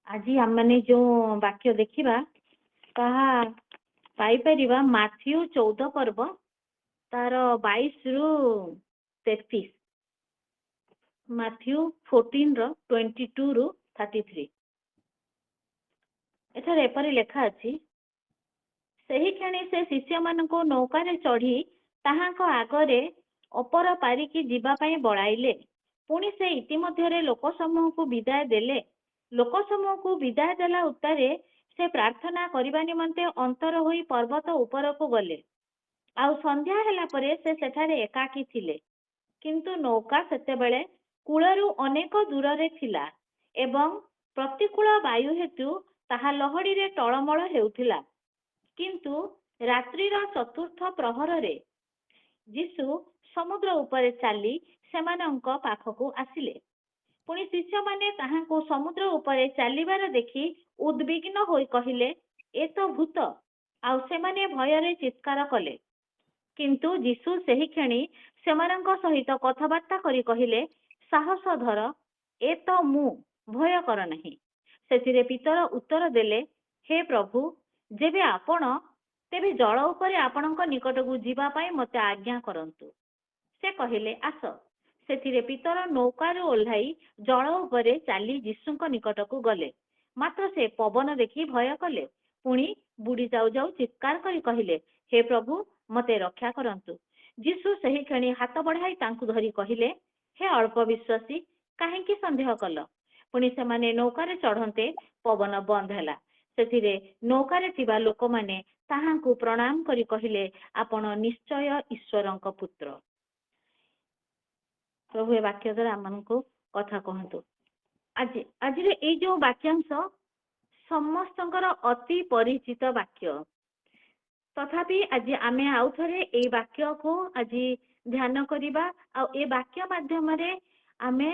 आज आम मैंने जो वाक्य देखा ताहा पाइपर माथ्यू 14 पर्व तार 22 रु 33 माथ्यू 14 22 रु 33 एठार एपरी लेखा अच्छी सही क्षणी से शिष्य मान नौकार चढ़ी ताहांक आगरे अपर पारिकी जीवाई बड़ाइले पुणी से इतिमध्य लोक समूह को विदाय देले लोक समूह को विदाय देला उत्तारे से प्रार्थना करने निमंते अंतर होई पर्वत ऊपर को गले आउ संध्या हैला परे से सेठारे एकाकी थिले किंतु नौका सेतेबेले कूलरू अनेक दूर रे थिला एवं प्रतिकूल वायु हेतु ताहा लहड़ी रे टळमळ हेउथिला किंतु रात्रिर चतुर्थ प्रहर रे जीशु समुद्र उपरे चली सेमानंक पाखकु आसिले पुणी शिष्य माने ताहांको समुद्र उपरे चलिबार देखि उद्विग्न होई कहिले ए तो भूत आउ सेमाने भयरे चित्कार कले किंतु जीशु सही क्षणी सेमानंक सहित कथबार्ता करी कहिले साहस धर ए तो मु भय कर नहीं सेथिरे पितर उत्तर देले हे प्रभु जेबे आपण तेबे जल उपरे आपणक निकटकू जीवा पाई मते आज्ञा करंतु से कहिले आस सेथिरे पितर नौकार ओह्लाई जल उपरे चली जीशुंक निकटकू गले मात्र से पवन देखि भय कले पुणी बुड़ी जाऊ जाऊ चित्कार करी कहिले हे प्रभु मते रक्षा करंतु जीशु सही क्षणी हाथ बढ़ाई तांकु धरी कहिले हे अल्प विश्वासी काहेकि संदेह कल पुणी से माने नौकारे चढ़ते पवन बंद हैला सेथिरे नौकारे थिबा लोक माने ताहांकु प्रणाम करी कहिले आपण निश्चय ईश्वरंक पुत्र प्रभु ए वाक्य द्वारा आमको कथा कहतु आज आज ये जो वाक्यांश समस्तंकर अति परिचित वाक्य तथापि आज आमे आउ थरे ए वाक्य को आज ध्यान करिबा आ ए वाक्य माध्यम रे आमे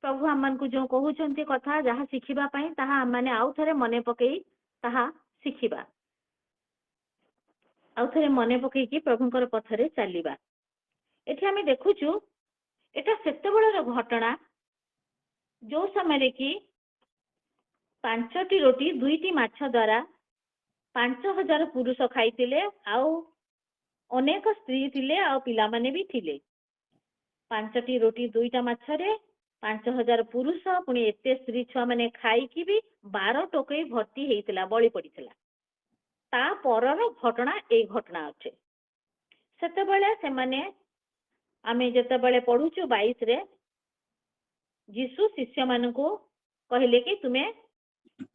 प्रभु आमन को जो कहउचंती कथा जहा शिखिबा पई ताहा आमाने आउ थरे मने पकेई ताहा शिखिबा आउ थरे मने पकेई कि प्रभुंकर पथरे चलिबा एठी आमे देखुचु एटा सेतेबेलर घटना जो समय कि 5टी रोटी 2टी माछ द्वारा 5000 पुरुष खाइतिले आउ अनेक स्त्री थिले आउ पिला माने भी थिले 5टी रोटी 2टा माछरे 5000 पुरुष पुणी एते स्त्री छुआ माने खाइकी भी 12 टोकई भर्ती हेइतिला बळी पड़िथिला ता परर घटना ए घटना अछि सेतेबेले से माने आमे जेतेबेले पढुछु 22 रे जीशु शिष्य मानकु कहले कि तुमे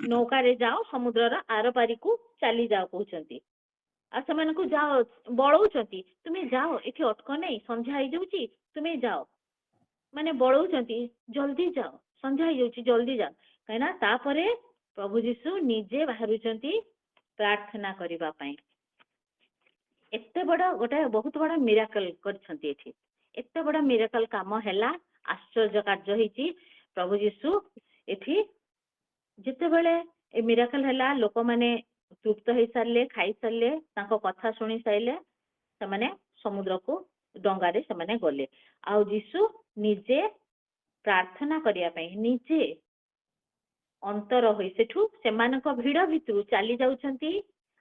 नौका रे जाओ समुद्रर आर पारी को चली जाओ कहउचंती आ सेमानकु जाओ बळौचंती तुमे जाओ एठी अटक नै संध्या होई जाउची तुमे जाओ माने बळौचंती जल्दी जाओ संध्या होई जाउची जल्दी जाओ कहना ता परे प्रभु जीशु निजे बाहरुचंती प्रार्थना करिबा पई एते बड़ा गोटे बहुत बड़ा मिराकल करछंती एठी एते बड़ा मिराकल काम हैला आश्चर्य कार्य हेची प्रभु जीशु एठी जिते बेले ए मिराकल हैला लोक माने तृप्त हो सारे खाई सारे कथा शुणी सारे से समुद्र को डंगारे से गले आउ जीशु निजे प्रार्थना करने निजे अंतर होई सेठू सेमानक भिड़ भितरु चली जाउछंती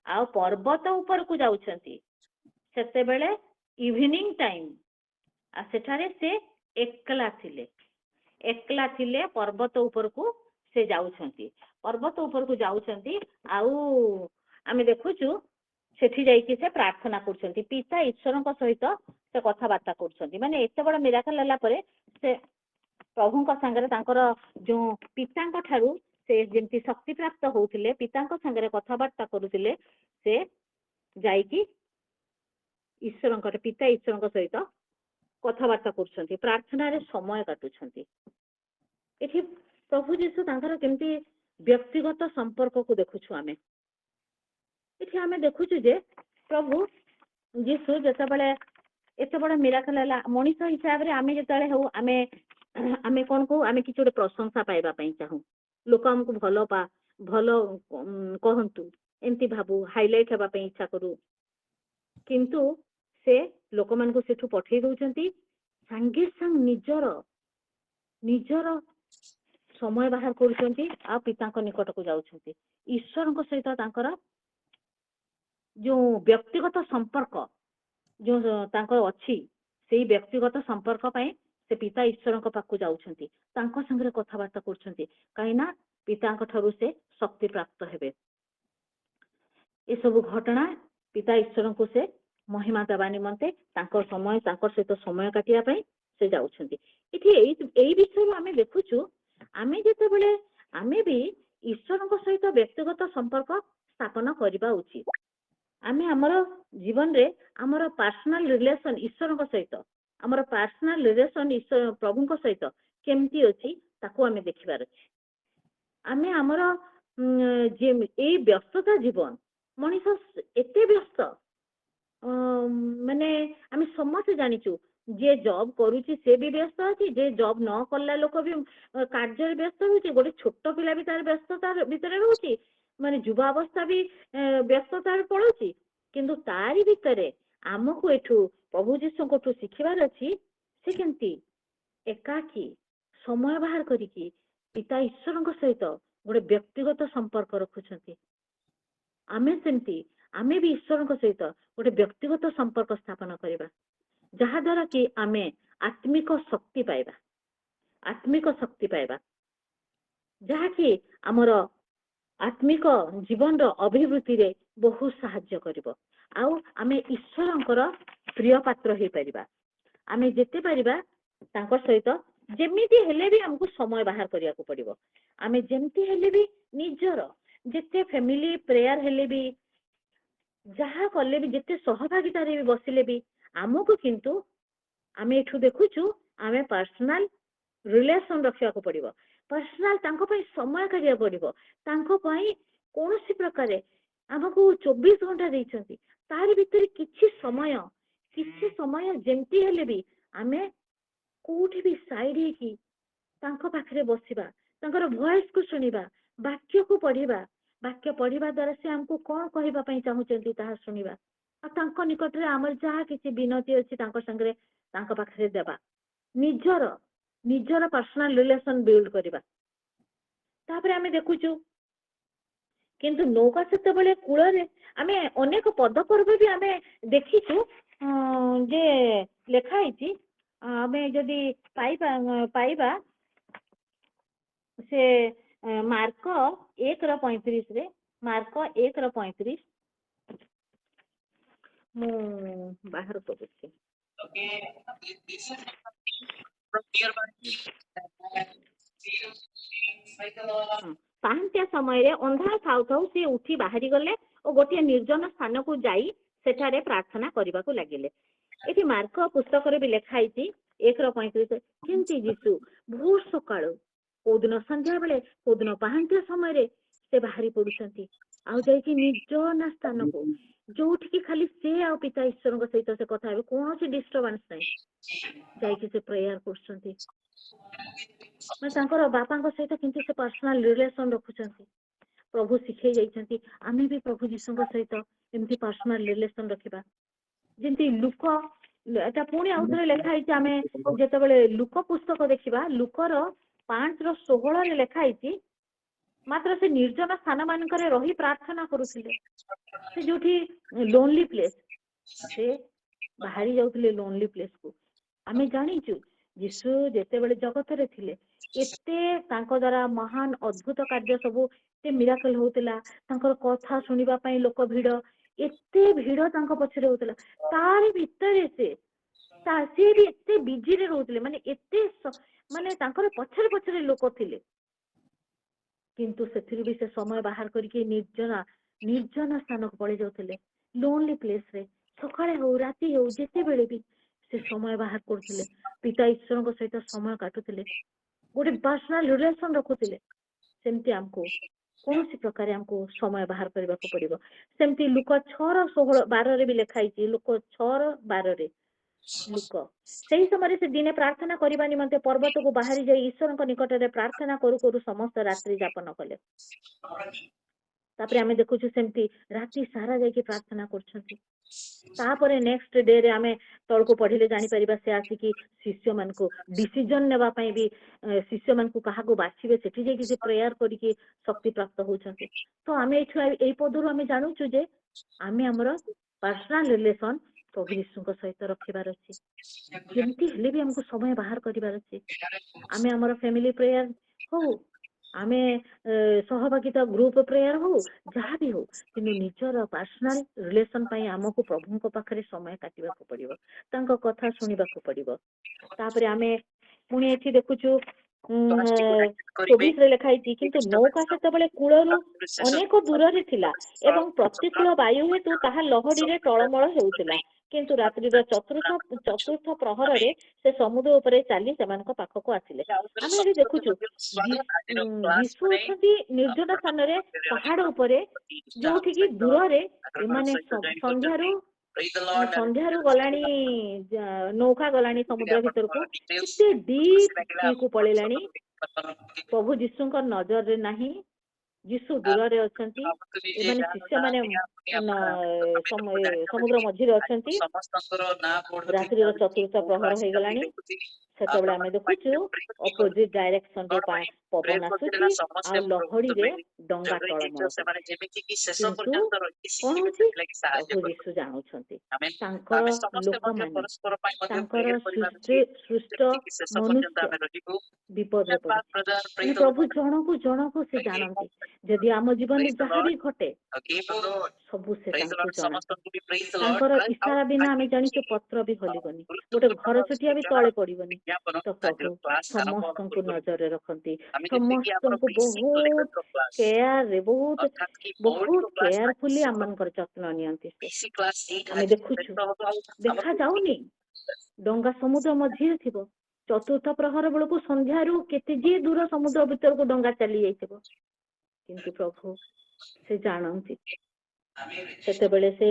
आ पर्वत ऊपर को जाउछंती सेते बेले इवनिंग टाइम आ सेठारे से एकला थिले पर्वत ऊपर को से जाउछंती पर्वत ऊपर को जाउछंती आउ आमे देखुछु सेठी जाइकी से प्रार्थना करछंती पिता ईश्वरक सहित से कथा बार्ता करछंती माने एते बड़ मिराकल हला परे से प्रभुଙ୍କ संगरे तांकर जो पिताଙ୍କ ठारू से जेंति शक्ति प्राप्त होउथिले पिताଙ୍କ संगरे कथा बार्ता करूथिले से जाइकी ईश्वरଙ୍କ पिता ईश्वरଙ୍କ सहित कथा बार्ता करछंती प्रार्थना रे समय काटुछंती एठी प्रभु जीशु तांकर केमती व्यक्तिगत संपर्क को देखुछु आमे एठी आमे देखुछु जे प्रभु जीशु जते बेले एते बड़ मिराकल हला मनीष हिसाब रे आमे जते हो आमे आमे कोन को आमे किछ गोटे प्रशंसा पाइबा पई चाहू लोक हमको भलो कहंतु एमती भाबू हाइलाइट हेबा पई इच्छा करू किंतु से लोक मान को सेठू पठेई दउचंती संगे संग निजर समय बाहर करुछंती आ पिताଙ୍କ निकटକୁ ଯାଉଛନ୍ତି ईश्वरଙ୍କ सहित तांकर जो व्यक्तिगत संपर्क जो तांकर अछि सेही व्यक्तिगत संपर्क पय से पिता ईश्वरଙ୍କ पाखକୁ ଯାଉଛନ୍ତି तांको संगे कथाबार्ता କରୁଛନ୍ତି काईना पिताଙ୍କ ठारू से शक्ति प्राप्त हेबे ए सब घटना पिता ईश्वरଙ୍କୁ से महिमा देवा निमंते तांकर समय तांकर सहित समय काटिया पय से जाउछंती इठी एई विषय आमे देखुछु आमे जेते बेले आमे भी ईश्वरଙ୍କ सहित व्यक्तिगत संपर्क स्थापन करिबा उचित आमे हमर जीवन रे हमर पर्सनल रिलेशन ईश्वरଙ୍କ सहित हमर पर्सनल रिलेशन ईश्वर प्रभुଙ୍କ सहित केमती अछि ताको आमे देखिबार अछि आमे हमर जे एई व्यस्तता जीवन मनीष एते व्यस्त माने आमे समस्त जानिचु जे जॉब करूची से भी व्यस्त अछि जे जॉब न करला लोक भी कार्य व्यस्त होची गोटे छोट पिला भी तार व्यस्तता भीतर रहउची माने युवा अवस्था भी व्यस्तता पड़ुची किंतु तारी भीतरे आमको एठू प्रभु जीशुଙ୍କଠୁ शिखिबार अछि से केमती एकाकी समय बाहर करिकी पिता ईश्वरଙ୍କ सहित गोटे व्यक्तिगत संपर्क रखुछंती आमे सेमती आमे भी ईश्वरଙ୍କ सहित गोटे व्यक्तिगत संपर्क स्थापन करिबा जहा द्वारा कि आमे आत्मिक शक्ति पाइबा जहा कि हमर आत्मिक जीवन रो अभिवृद्धि रे बहुत सहाय्य करिवो आउ आमे ईश्वरंकर प्रिय पात्र हे परिबा आमे जेते परिबा तांकर सहित जेमिति हेले भी हमको समय बाहर करिया को पड़िबो आमे जेमिति हेले भी निजर जेते फैमिली प्रेयर हेले भी जहा कले भी जेते सहभागिता रे भी बसिले भी हमको किंतु आमे एठू देखुछु आमे पर्सनल रिलेशन रखिया को पड़िबो पर्सनल तांको पई समय करिया पड़िबो तांको पई कोनोसी प्रकार हमको 24 घंटा देइछंती तारि भितर किछि समय जेमती हेले भी आमे कोठी भी साइड हे की तांको पाखरे बसिबा तांकर वॉइस को सुनिबा वाक्य को पढ़िबा द्वारा से हमको कोन कहिबा पई चाहुचंती ताहा सुनिबा आ तांको निकट रे हमर जहा किछि विनती अछि तांको संगे तांको पाखरे देबा निजर पर्सनल रिलेशन बिल्ड करिबा तापरे आमे देखुछु किंतु नौका सेते बेले कूल रे आमे अनेक पद पर्व भी आमे देखिछु जे लेखा आइछि आमे जदी पाइबा से मार्क 1:35 रे मार्क 1:35 मु बाहर को देखि पांत्या समय रे अंधार थाउ थाउ से उठी बाहरी गले और गोटे निर्जन स्थान को जाई सेठारे प्रार्थना करबा को लागिले एठी मार्क पुस्तक रे भी लेखा आइछि 1:35 केंती जीसु भोर सकाळो कोदिन संध्या बेले कोदिन पांत्या समय रे से बाहरी पडुछंती आ जाई कि निर्जन स्थान को जोठी की खाली से आ पिता ईश्वरଙ୍କ सहित से कथा हे कोनोसी डिस्टर्बेंस नाही जाई कि से प्रेयर करछंती मैं तांकर बापाଙ୍କ सहित किंतु से पर्सनल रिलेशन रखुछंती प्रभु शिखै जाइछंती आमे भी प्रभु जीशुଙ୍କ सहित एमती पर्सनल रिलेशन रखिबा जेंती लुक एटा पुणी आउथरे लेखा आइछि आमे जेते बेले लुक पुस्तक देखिबा लुकर 5:16 रे लेखा आइछि मात्र से निर्जन स्थान मानकरे रही प्रार्थना करुथिले से जोठी लोनली प्लेस से बाहरी जाउथिले लोनली प्लेस को आमे जानिछु यीशु जेते बेले जगत रे थिले एते तांको द्वारा महान अद्भुत कार्य सब ते मिराकल होतला तांकर कथा सुनिबा पई लोक भीड़ एते भीड़ तांको पछरे होतला तारि भितरे से भी एते बिजी रे रहउतले माने एते माने तांकर पछरे लोक थिले किंतु सेथिरि भी से समय बाहर करके निर्जन स्थान को पड़े जाउतले लोनली प्लेस रे सकाळे हो राती हो जेते बेले भी से समय बाहर करथिले पिता ईश्वरଙ୍କ सहित समय काटुथिले गोटे पर्सनल रिलेशन रखुथिले सेमती हमको कोनोसी प्रकार हमको समय बाहर करबा को पड़िबो सेमती लुक 6:16-12 रे भी लिखा आइछि लुक 6:12 रे लुक सेही समय से दिने प्रार्थना करबा निमंते पर्वत को बाहरी जाई ईश्वरଙ୍କ निकट रे प्रार्थना करू समस्त रात्रि यापन कले ତାପରେ ଆମେ ଦେଖୁଛୁ ସେମିତି ରାତି ସାରା ଯାଇକି ପ୍ରାର୍ଥନା କରୁଛନ୍ତି। ତାପରେ ନେକ୍ସଟ ଡେ ରେ ଆମେ ତଳକୁ ପଢିଲେ ଜାଣିପାରିବା ସେ ଆସିକି ଶିଷ୍ୟମାନଙ୍କୁ ଡିସିଜନ ନେବା ପାଇଁ ବି ଶିଷ୍ୟମାନଙ୍କୁ କାହାକୁ ବାଛିବେ ସେଠି ଯାଇକି ସେ ପ୍ରେୟାର କରିକି ଶକ୍ତି ପ୍ରାପ୍ତ ହଉଛନ୍ତି। ତ ଆମେ ଏଇ ପଦରୁ ଆମେ ଜାଣୁଛୁ ଯେ ଆମେ ଆମର ପର୍ସନାଲ ରିଲେସନ ପ୍ରଭୁ ଯୀଶୁଙ୍କ ସହିତ ରଖିବାର ଅଛି। ଯେମିତି ହେଲେ ବି ଆମକୁ ସମୟ ବାହାର କରିବାର ଅଛି। ଆମେ ଆମର ଫ୍ୟାମିଲି ପ୍ରେୟାର ହଉ, ଆମେ ସହଭାଗିତା ଗ୍ରୁପ ପ୍ରେୟାର ହଉ, ଯାହା ବି ହଉ, କିନ୍ତୁ ନିଜର ପର୍ସନାଲ ରିଲେସନ ପାଇଁ ଆମକୁ ପ୍ରଭୁଙ୍କ ପାଖରେ ସମୟ କାଟିବାକୁ ପଡିବ, ତାଙ୍କ କଥା ଶୁଣିବାକୁ ପଡିବ। ତାପରେ ଆମେ ପୁଣି ଏଠି ଦେଖୁଛୁ 24ରେ ଲେଖା ହେଇଛି, କିନ୍ତୁ ନୌକା ସେତେବେଳେ କୂଳରୁ ଅନେକ ଦୂରରେ ଥିଲା ଏବଂ ପ୍ରତିକୂଳ ବାୟୁ ହେତୁ ତାହା ଲହଡିରେ ଟଳମଳ ହେଉଥିଲା। କିନ୍ତୁ ରାତ୍ରିର ଚତୁର୍ଥ ପ୍ରହରରେ ସେ ସମୁଦ୍ର ଉପରେ ଚାଲି ସେମାନଙ୍କ ପାଖକୁ ଆସିଲେ। ଆମେ ଏଠି ଦେଖୁଛୁ ଯୀଶୁ ଅଛନ୍ତି ନିର୍ଜନ ସ୍ଥାନରେ, ପାହାଡ ଉପରେ, ଯୋଉଠିକି ଦୂରରେ ଏମାନେ ସନ୍ଧ୍ୟାରୁ ଗଲାଣି, ନୌକା ଗଲାଣି ସମୁଦ୍ର ଭିତରକୁ, କେତେ ଡିପ୍ କୁ ପଳେଇଲାଣି। ପ୍ରଭୁ ଯୀଶୁଙ୍କ ନଜରରେ ନାହିଁ, ଯୀଶୁ ଦୂରରେ ଅଛନ୍ତି, ଏମାନେ ଶିଷ୍ୟମାନେ ସମୁଦ୍ର ମଝିରେ ଅଛନ୍ତି। ରାତ୍ରିର ଚତୁର୍ଥ ପ୍ରହର ହେଇଗଲାଣି। ସେତେବେଳେ ଆମେ ଦେଖୁଛୁ ଅପୋଜିଟ ଡାଇରେକ୍ସନ ରେ ପବନ ଆସୁଛି ଆଉ ଲହଡିରେ ଡଙ୍ଗା ଟଳମଳ ହଉଛି। କିନ୍ତୁ କଣ ହଉଛି, ପ୍ରଭୁ ଯୀଶୁ ଜାଣୁଛନ୍ତି ତାଙ୍କର ଲୋକମାନେ, ତାଙ୍କର ସୃଷ୍ଟ ମନୁଷ୍ୟ ବିପଦରେ ପଡିଛି। ମାନେ ପ୍ରଭୁ ଜଣକୁ ସେ ଜାଣନ୍ତି। ଯଦି ଆମ ଜୀବନରେ ଯାହା ବି ଘଟେ ସବୁ ସେ ତାଙ୍କୁ ଜଣା। ତାଙ୍କର ଇଶାରା ବିନା ଆମେ ଜାଣିଛୁ ପତ୍ର ବି ହଲିବନି, ଗୋଟେ ଘର ଛୋଟିଆ ବି ତଳେ ପଡିବନି। ତ ପ୍ରଭୁ ସମସ୍ତଙ୍କୁ ନଜରରେ ରଖନ୍ତି, ସମସ୍ତଙ୍କୁ ବହୁତ କେୟାରରେ, ବହୁତ କେୟାରଫୁଲି ଆମମାନଙ୍କର ଯତ୍ନ ନିଅନ୍ତି ସେ। ଆମେ ଦେଖୁଛୁ, ଦେଖା ଯାଉନି, ଡଙ୍ଗା ସମୁଦ୍ର ମଝିରେ ଥିବ। ଚତୁର୍ଥ ପ୍ରହର ବେଳକୁ ସନ୍ଧ୍ୟାରୁ କେତେ ଦୂର ସମୁଦ୍ର ଭିତରକୁ ଡଙ୍ଗା ଚାଲି ଯାଇଥିବ, କିନ୍ତୁ ପ୍ରଭୁ ସେ ଜାଣନ୍ତି। ସେତେବେଳେ ସେ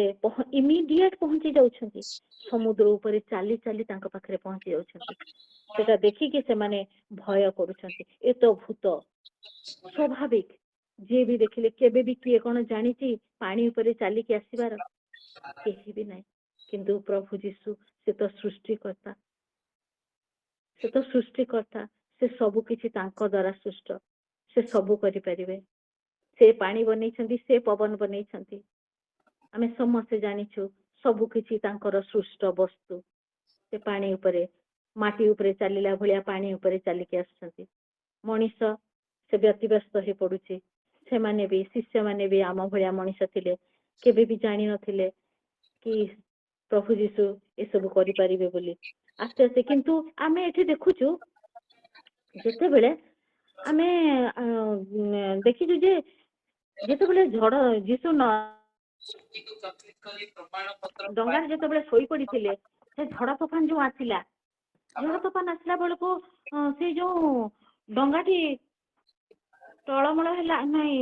ଇମିଡିଏଟ ପହଞ୍ଚି ଯାଉଛନ୍ତି, ସମୁଦ୍ର ଉପରେ ଚାଲି ଚାଲି ତାଙ୍କ ପାଖରେ ପହଞ୍ଚି ଯାଉଛନ୍ତି। ସେଟା ଦେଖିକି ସେମାନେ ଭୟ କରୁଛନ୍ତି, ଏ ତ ଭୂତ। ସ୍ୱାଭାବିକ, ଯିଏ ବି ଦେଖିଲେ, କେବେ ବି କିଏ କଣ ଜାଣିଛି ପାଣି ଉପରେ ଚାଲିକି ଆସିବାର? କେହି ବି ନାହିଁ। କିନ୍ତୁ ପ୍ରଭୁ ଯୀଶୁ ସେ ତ ସୃଷ୍ଟିକର୍ତ୍ତା, ସେ ସବୁ କିଛି ତାଙ୍କ ଦ୍ଵାରା ସୃଷ୍ଟ, ସେ ସବୁ କରିପାରିବେ। ସେ ପାଣି ବନେଇଛନ୍ତି, ସେ ପବନ ବନେଇଛନ୍ତି। ଆମେ ସମସ୍ତେ ଜାଣିଛୁ ସବୁ କିଛି ତାଙ୍କର ସୃଷ୍ଟ ବସ୍ତୁ। ସେ ପାଣି ଉପରେ, ମାଟି ଉପରେ ଚାଲିଲା ଭଳିଆ ପାଣି ଉପରେ ଚାଲିକି ଆସୁଛନ୍ତି। ମଣିଷ ସେ ବ୍ୟତିବ୍ୟସ୍ତ ହେଇ ପଡୁଛି। ସେମାନେ ବି, ଶିଷ୍ୟମାନେ ବି ଆମ ଭଳିଆ ମଣିଷ ଥିଲେ, କେବେ ବି ଜାଣିନଥିଲେ କି ପ୍ରଭୁ ଯୀଶୁ ଏସବୁ କରିପାରିବେ ବୋଲି। ଆସ୍ତେ ଆସ୍ତେ କିନ୍ତୁ ଆମେ ଏଠି ଦେଖୁଛୁ, ଯେତେବେଳେ ଆମେ ଦେଖିଛୁ ଯେ ଯେତେବେଳେ ଝଡ ଯୀଶୁ ଡଙ୍ଗାରେ ଯେତେବେଳେ ଶୋଇ ପଡିଥିଲେ, ସେ ଝଡ ତୋଫାନ ଯୋଉ ଆସିଲା, ବେଳକୁ ସେ ଯୋଉ ଡଙ୍ଗାଟି ଟଳମଳ ହେଲା, ନାଇଁ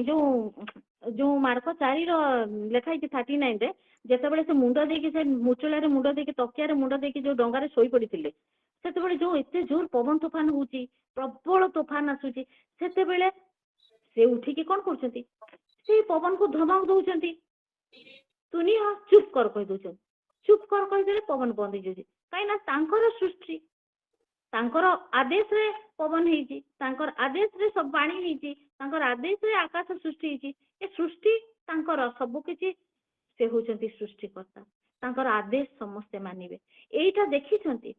ଯୋଉ ମାର୍କ 4ର ଲେଖା ହେଇଛି 39ରେ, ଯେତେବେଳେ ସେ ମୁଣ୍ଡ ଦେଇକି, ସେ ମୁଚୁଳାରେ ମୁଣ୍ଡ ଦେଇକି, ତକିଆରେ ମୁଣ୍ଡ ଦେଇକି ଯୋଉ ଡଙ୍ଗାରେ ଶୋଇ ପଡିଥିଲେ, ସେତେବେଳେ ଯୋଉ ଏତେ ଜୋର ପବନ ତୋଫାନ ହଉଛି, ପ୍ରବଳ ତୋଫାନ ଆସୁଛି, ସେତେବେଳେ ସେ ଉଠିକି କଣ କରୁଛନ୍ତି, ସେଇ ପବନକୁ ଧମକ ଦଉଛନ୍ତି, ତୁ ନିହ ଚୁପ୍ କର କହିଦଉଛନ୍ତି। ଚୁପ୍ କର କହିଦେଲେ ପବନ ବନ୍ଦ ହେଇଯାଉଛି। କାହିଁକି ନା ତାଙ୍କର ସୃଷ୍ଟି, ତାଙ୍କର ଆଦେଶରେ ପବନ ହେଇଛି, ତାଙ୍କର ଆଦେଶରେ ସବୁ ପାଣି ହେଇଛି, ତାଙ୍କର ଆଦେଶରେ ଆକାଶ ସୃଷ୍ଟି ହେଇଛି। ଏ ସୃଷ୍ଟି ତାଙ୍କର ସବୁ କିଛି, ସେ ହଉଛନ୍ତି ସୃଷ୍ଟିକର୍ତ୍ତା, ତାଙ୍କର ଆଦେଶ ସମସ୍ତେ ମାନିବେ। ଏଇଟା ଦେଖିଛନ୍ତି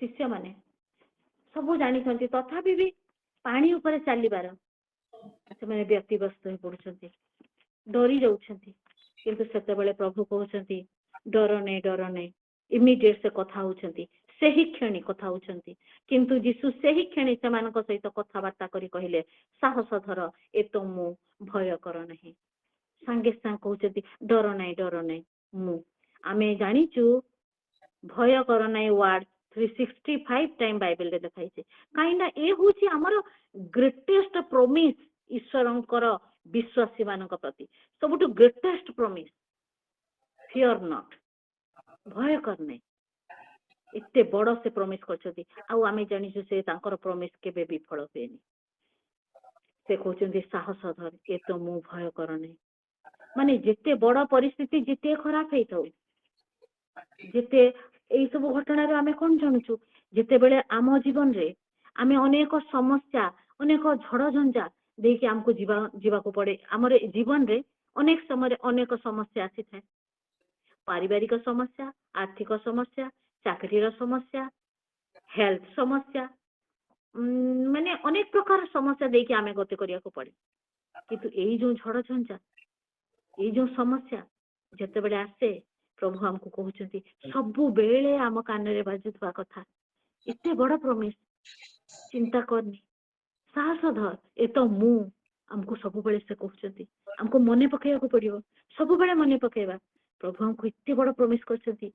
ଶିଷ୍ୟମାନେ, ସବୁ ଜାଣିଛନ୍ତି, ତଥାପି ବି ପାଣି ଉପରେ ଚାଲିବାର ସେମାନେ ବ୍ୟତିବ୍ୟସ୍ତ ହେଇ ପଡୁଛନ୍ତି, ଡରି ଯାଉଛନ୍ତି। କିନ୍ତୁ ସେତେବେଳେ ପ୍ରଭୁ କହୁଛନ୍ତି, ଡର ନାହିଁ। ଇମିଡିଏଟ ସେ କଥା ହଉଛନ୍ତି, ସେହି କ୍ଷଣି କଥା ହଉଛନ୍ତି। କିନ୍ତୁ ଯୀଶୁ ସେହି କ୍ଷଣି ସେମାନଙ୍କ ସହିତ କଥାବାର୍ତ୍ତା କରି କହିଲେ, ସାହସ ଧର, ଏ ତ ମୁଁ, ଭୟ କର ନାହିଁ। ସାଙ୍ଗେ ସାଙ୍ଗେ କହୁଛନ୍ତି, ଡର ନାହିଁ ମୁଁ। ଆମେ ଜାଣିଛୁ ଭୟ କର ନାହିଁ ୱାର୍ଡ 365 ଟାଇମ ବାଇବେଲରେ ଲେଖା ହେଇଛି। କାହିଁକି ନା ଏ ହଉଛି ଆମର ଗ୍ରେଟେଷ୍ଟ ପ୍ରମିସ, ଈଶ୍ୱରଙ୍କର ବିଶ୍ୱାସୀ ମାନଙ୍କ ପ୍ରତି ସବୁଠୁ ଗ୍ରେଟେଷ୍ଟ ପ୍ରମିସ। ଫିଅର ନଟ୍, ଭୟ କର ନାହିଁ। ଏତେ ବଡ ସେ ପ୍ରମିସ କରିଛନ୍ତି, ଆଉ ଆମେ ଜାଣିଛୁ ସେ ତାଙ୍କର ପ୍ରମିସ କେବେ ବିଫଳ ହୁଏନି। से कहते साहस धर ये तो मु भय कर नहीं माने जिते बड़ परिस्थिति जिते खराब है तो जिते यही सब घटना आम कौन जानूचु जिते बेले आम जीवन रे आम अनेक समस्या अनेक झड़ झंझा देखिए आमको जीवा को पड़े आम जीवन रे अनेक समय अनेक समस्या आसी थाए पारिवारिक समस्या आर्थिक समस्या चाकरीर समस्या हेल्थ समस्या माने अनेक प्रकार समस्या देखिए आम गति करिया को पड़े किंतु यही जो झड़ झंझा ये जो समस्या जिते बड़े आसे प्रभु हमको कहते सबु बेले आम कान रे बाजुवा कथा एते बड़ प्रमिस चिंता करनी साहस धर ए तो मु हमको सब बेले से कहते हमको मने पकेया को पड़ियो सब बेले मने पकेबा प्रभु हमको एते बड़ प्रमिस करछंती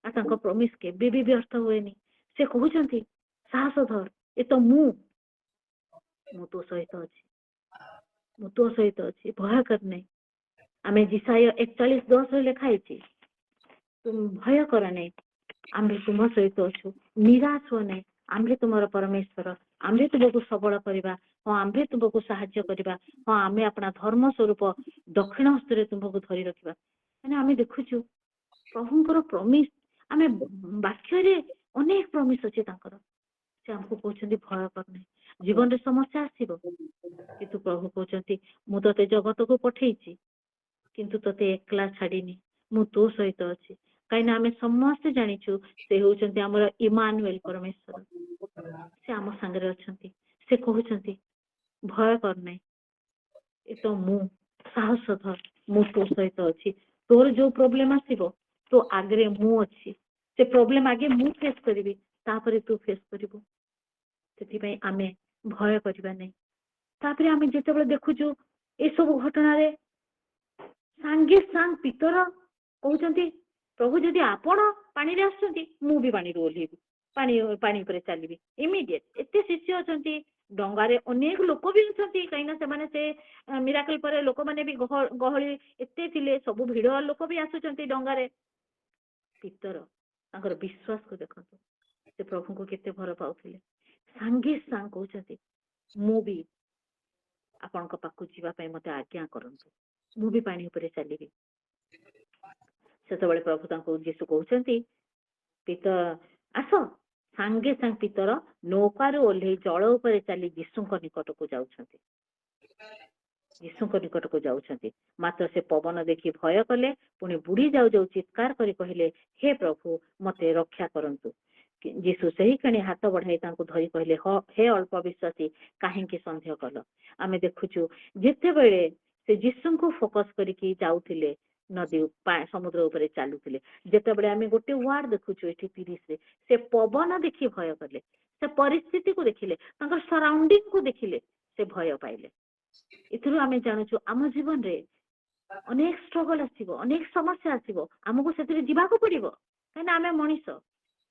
आ तांको प्रमिस केबे भी व्यर्थ होएनी से कहउछंती साहस धर ए तो मु तो सहित अछि मु तो सहित अछि भय कर नहीं आमे जिसाय 41:10 लिखा है तुम भय कर नहीं आम्भे तुम सहित अच्छु निराश हो नहीं आम्भे तुमर परमेश्वर आम्भे तुमको सबल करवा हाँ आम्भे तुमको साहाय्य करवा हाँ आमे अपना धर्म स्वरूप दक्षिण हस्त तुमको धरी रखा मैंने आमे देखुचु प्रभुंकर प्रमिस आमे वाक्य अनेक प्रमिस अच्छे से हमको कहते भय कर नहीं जीवन रे समस्या आसीबो किंतु प्रभु कहते मु तते जगत को पठेई किंतु तते एकला छाड़ीनी मु तो सहित अच्छी कहीं आम समस्ते जानिछु से होउछंती हमर इमानुएल परमेश्वर से आम संगे अच्छंती से कहउछंती भय कर नहीं ए तो मु साहस धर मु तो सहित अच्छी तोर जो प्रॉब्लम आसीबो तो आगरे मु अच्छी से प्रॉब्लम आगे मु फेस करिवि तापरे तू फेस करिवो सेति आमे भय करिबा नहीं तापरे आमे जेते बेले देखुछु ए सब घटना रे सांगे सांग पितर कहते प्रभु जदि आपण पानी रे आसुंती मु भी पानी रो ओल्हेबी पानी पानी पर चलबी इमिडिएट एते शिष्य अछंती डंगारे अनेक लोक भी अछंती कहिना से माने से मिराकल पर लोक माने भी गहली एते थिले सब भिड़ लोक भी आसुचंती डंगारे पितर तांकर विश्वास को देखंतु से प्रभु को केते भर पाउथिले सांगे सांग कहउछंती मु भी आपण को पाकु जीवा पय मते आज्ञा करंतु मु भी पानी ऊपर चलबी से प्रभु तांको यीशु कहउछंती पितर आस सांगे सांग पितर नौकार ओल्हे जल उपर चली यीशु निकट को जाउछंती यीशु निकट को जाउछंती मात्र से पवन देखी भय कले पुणी बुढ़ी जाऊ जाऊ चित्कार करी कहले हे प्रभु मते रक्षा करंतु यीशु सही कणी हाथ बढ़ाई तांको धरी कहले हे अल्प विश्वासी काहेकि संदेह कल आमे देखुछु जेते बेले से यीशु को फोकस करिकी जाउथिले नदी समुद्र ऊपर चलुले जिते बड़े आम गोटे वार्ड देखुचु ये 30 रे से पवन देखी भय कले से परिस्थिति को देखिले सराउंडिंग को देखिले से भय पाइले इथरु आम जानूचु आम जीवन रे अनेक स्ट्रगल आसीबो अनेक समस्या आसीबो हमको सेतिरे जीवाको पड़िबो काना आमे मनीष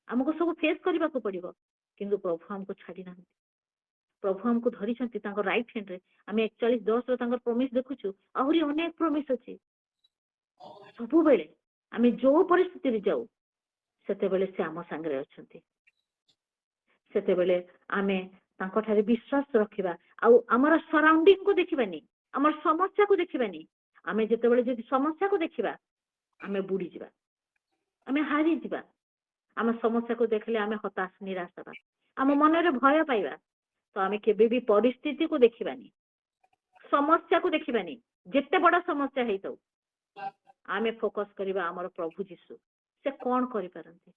हमको सब फेस करबा को पड़िबो किंतु प्रभु हमको छाड़ी ना प्रभु हमको धरी छंती तांको राइट हैंड रे आमे 41:10 रो तांको प्रॉमिस देखुचु आहुरी अनेक प्रॉमिस अछि सबु बेले आमे जो परिस्थिति रे जाऊ सेते बेले से आम संगे अछंती सेते बेले आमे तांको ठारे विश्वास रखिबा आ हमर सराउंडिंग को देखिबानी हमर समस्या को देखिबानी आमे जेते बेले जदि समस्या को देखिबा आमे बुड़ी जिबा आमे हारी जिबा आम समस्या को देखले आमे हताश निराश होबा आम मन रे भय पाइबा तो आमे केबे भी परिस्थिति को देखिबानी समस्या को देखिबानी जेते बड़ा समस्या हेतौ आमे फोकस करिबा हमर प्रभु यीशु से कोन करि परंती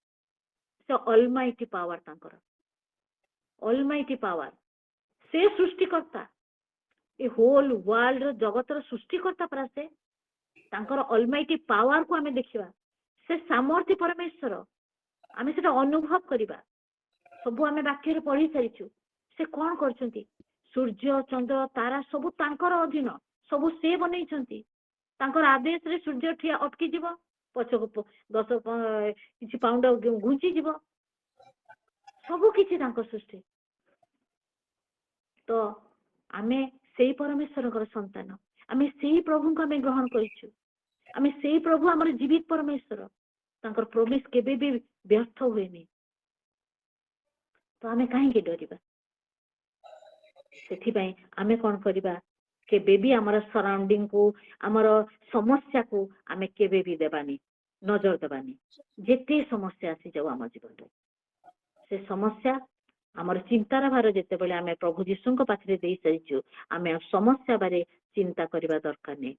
से ऑलमाइटी पावर तांकर ऑलमाइटी पावर से सृष्टिकर्ता ए होल वर्ल्ड रो जगत रो सृष्टिकर्ता पर से तांकर ऑलमाइटी पावर को आमे देखिबा से सामर्थ्य परमेश्वर आमे सेटा अनुभव करिबा सब आमे वाक्य रे पढ़ी सारिछु से कोन करछंती सूर्य चंद्र तारा सब तांकर अधीन सब से बनै छंती तांकर आदेश रे सूर्य ठिया अटकी जीव पछको 10 किछि पाउंड घुंची जीव सब किछि तांकर सृष्टि तो आमे सेही परमेश्वर कर संतान आमे सेही प्रभु को आमे ग्रहण करिछु आमे सेही प्रभु हमर जीवित परमेश्वर तांकर प्रॉमिस केबे भी व्यर्थ होएनी तो आमे काहे के डरिबा ସେଥିପାଇଁ ଆମେ କ'ଣ କରିବା, କେବେ ବି ଆମର ସରାଉଣ୍ଡିଂ କୁ ଆମର ସମସ୍ୟାକୁ ଆମେ କେବେ ବି ଦେବାନି, ନଜର ଦେବାନି। ଯେତେ ସମସ୍ୟା ଆସିଯାଉ ଆମ ଜୀବନରେ, ସେ ସମସ୍ୟା ଆମର ଚିନ୍ତାର ଭାର ଯେତେବେଳେ ଆମେ ପ୍ରଭୁ ଯୀଶୁଙ୍କ ପାଖରେ ଦେଇ ସାରିଛୁ, ଆମେ ଆଉ ସମସ୍ୟା ବାରେ ଚିନ୍ତା କରିବା ଦରକାର ନାହିଁ।